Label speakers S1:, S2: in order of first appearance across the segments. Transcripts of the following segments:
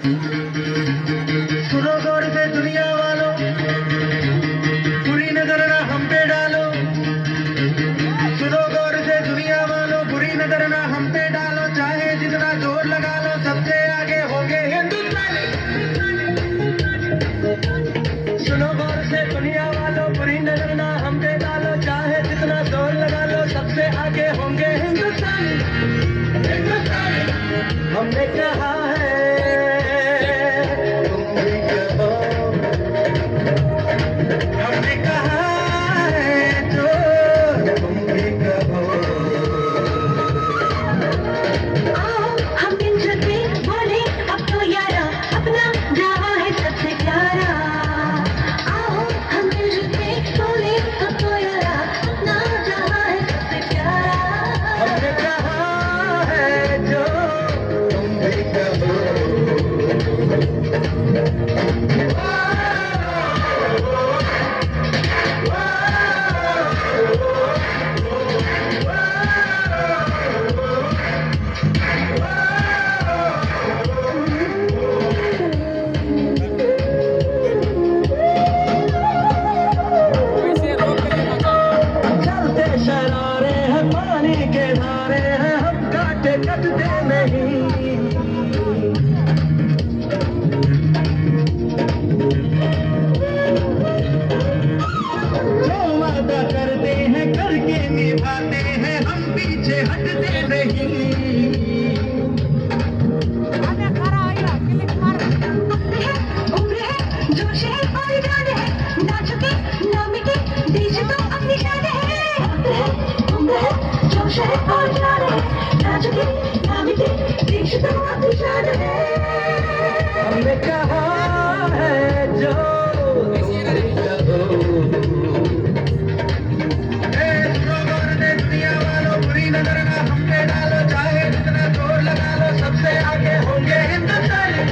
S1: सुनो गौर से दुनिया वालों, बुरी नजर ना हम पे डालो। सुनो गौर से दुनिया वालों, बुरी नजर ना हम पे डालो। चाहे जितना जोर लगा लो, सबसे आगे होंगे हिंदुस्तानी। सुनो गौर से दुनिया वालों, बुरी नजर ना हम पे डालो। चाहे जितना जोर लगा लो, सबसे आगे होंगे हिंदुस्तानी। हमने कहा है कटते नहीं। जो वादा करते हैं करके निभाते हैं, हम पीछे हटते नहीं। उम्र है, जोश है और जान है, ना झुके ना मिटे, देश तो अपनी शान है। उम्र है, जोश है और जान है, ना झुके ना मिटे, देश तो अपनी शान है। हमने कहा है जो दुनिया वालों, बुरी नजर ना हम पे डालो। चाहे जितना जोर लगा लो, सबसे आगे होंगे हिंदुस्तानी।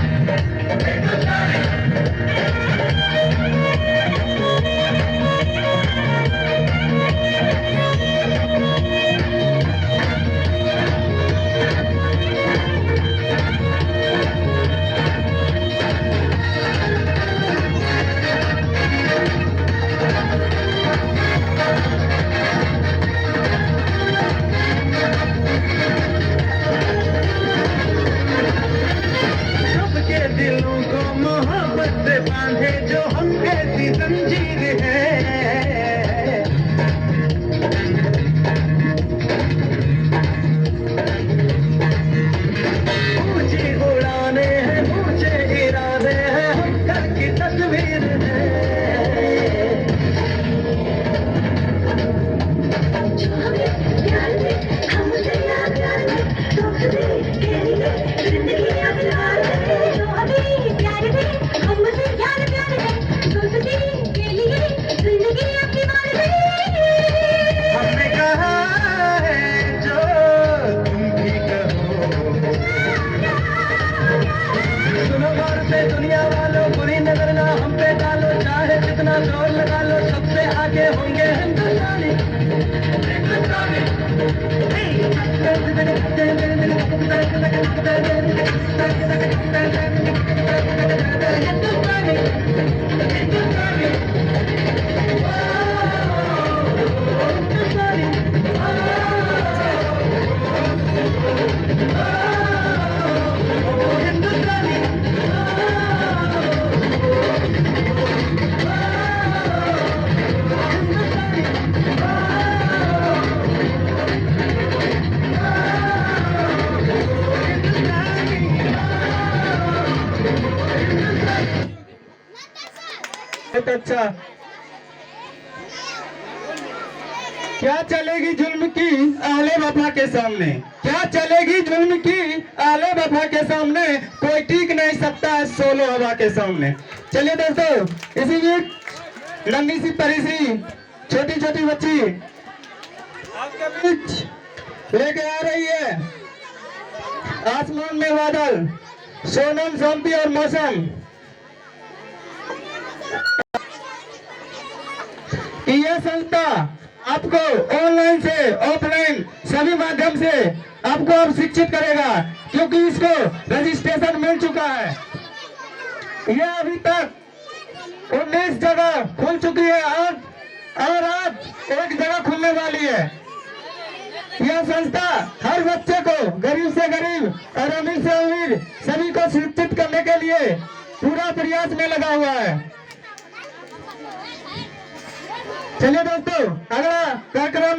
S1: दिलों को मोहब्बत से बांधे जो हम ऐसी जंजीर है। ऊंची उड़ाने हैं, ऊंचे इरादे हैं, हम घर की तस्वीर है। जो हमें प्यार में, हमसे यार प्यार में, दोस्ती के लिए जिंदगी अवतार है। हमने कहा है जो तुम भी कहो। सुनो गौर से दुनिया वालों, बुरी नजर ना हम पे डालो। चाहे जितना जोर लगा लो, सबसे आगे होंगे हिंदुस्तानी। बहुत अच्छा। क्या चलेगी जुल्म की आले वफा के सामने, क्या चलेगी जुल्म की आले वफा के सामने, कोई टिक नहीं सकता है सोलो हवा के सामने। चलिए दोस्तों, इसी बीच लंबी सी परी सी छोटी छोटी बच्ची आपके बीच लेके आ रही है। आसमान में बादल, सोनम शांति और मौसम। यह संस्था आपको ऑनलाइन से ऑफलाइन सभी माध्यम से आपको अब शिक्षित करेगा, क्योंकि इसको रजिस्ट्रेशन मिल चुका है। यह अभी तक 19 जगह खुल चुकी है और अब एक जगह खुलने वाली है। यह संस्था हर बच्चे को, गरीब से गरीब और अमीर से अमीर, सभी को शिक्षित करने के लिए पूरा प्रयास में लगा हुआ है। चलिए दोस्तों, अगला कार्यक्रम